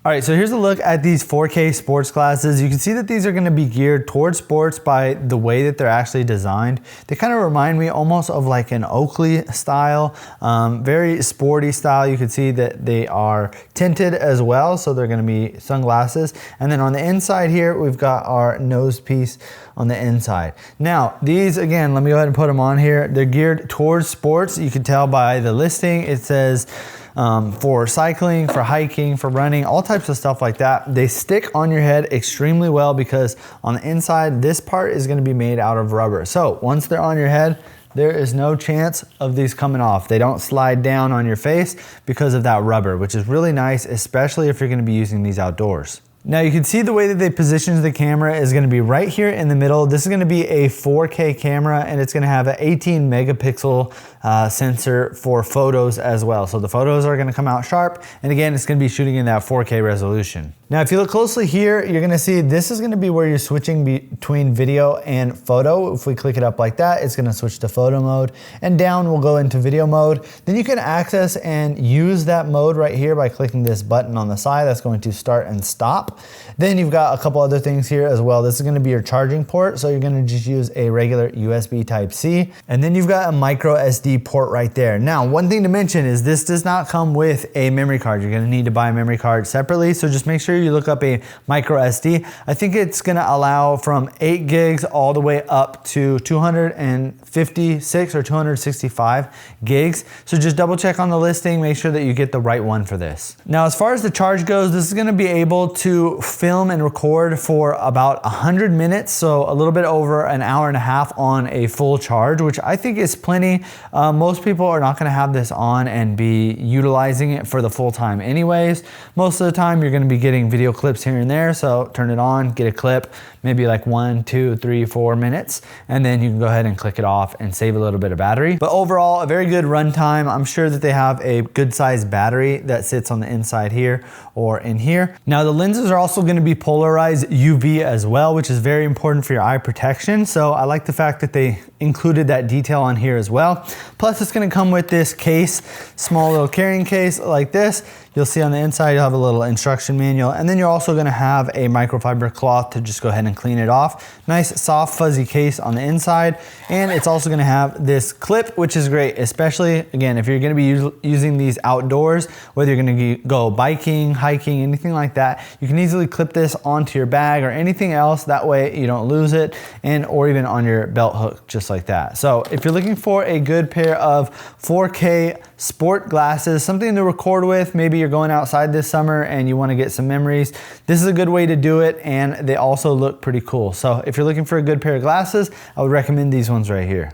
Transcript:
All right, so here's a look at these 4K sports glasses. You can see that these are gonna be geared towards sports by the way that they're actually designed. They kind of remind me almost of like an Oakley style, very sporty style. You can see that they are tinted as well, so they're gonna be sunglasses. And then on the inside here, we've got our nose piece on the inside. Now, these, again, let me go ahead and put them on here. They're geared towards sports. You can tell by the listing, it says, for cycling, for hiking, for running, all types of stuff like that. They stick on your head extremely well because on the inside, this part is gonna be made out of rubber. So once they're on your head, there is no chance of these coming off. They don't slide down on your face because of that rubber, which is really nice, especially if you're gonna be using these outdoors. Now you can see the way that they position the camera is gonna be right here in the middle. This is gonna be a 4K camera and it's gonna have an 18 megapixel sensor for photos as well. So the photos are gonna come out sharp. And again, it's gonna be shooting in that 4K resolution. Now, if you look closely here, you're gonna see this is gonna be where you're switching between video and photo. If we click it up like that, it's gonna switch to photo mode, and down we'll go into video mode. Then you can access and use that mode right here by clicking this button on the side. That's going to start and stop. Then you've got a couple other things here as well. This is gonna be your charging port. So you're gonna just use a regular USB Type-C. And then you've got a micro SD port right there. Now, one thing to mention is this does not come with a memory card. You're gonna need to buy a memory card separately. So just make sure you look up a micro SD. I think it's gonna allow from 8 gigs all the way up to 256 or 265 gigs. So just double check on the listing, make sure that you get the right one for this. Now, as far as the charge goes, this is gonna be able to film and record for about 100 minutes. So a little bit over an hour and a half on a full charge, which I think is plenty. Most people are not gonna have this on and be utilizing it for the full time anyways. Most of the time you're gonna be getting video clips here and there. So turn it on, get a clip, maybe like 1, 2, 3, 4 minutes, and then you can go ahead and click it off and save a little bit of battery. But overall, a very good runtime. I'm sure that they have a good sized battery that sits on the inside here or in here. Now the lenses are also gonna be polarized UV as well, which is very important for your eye protection. So I like the fact that they included that detail on here as well. Plus it's gonna come with this case, small little carrying case like this. You'll see on the inside, you'll have a little instruction manual, and then you're also gonna have a microfiber cloth to just go ahead and clean it off. Nice, soft, fuzzy case on the inside. And it's also gonna have this clip, which is great, especially, again, if you're gonna be using these outdoors, whether you're gonna go biking, hiking, anything like that, you can easily clip this onto your bag or anything else. That way you don't lose it, and or even on your belt hook, just like that. So if you're looking for a good pair of 4K sport glasses, something to record with, maybe you're going outside this summer and you want to get some memories, this is a good way to do it, and they also look pretty cool. So if you're looking for a good pair of glasses, I would recommend these ones right here.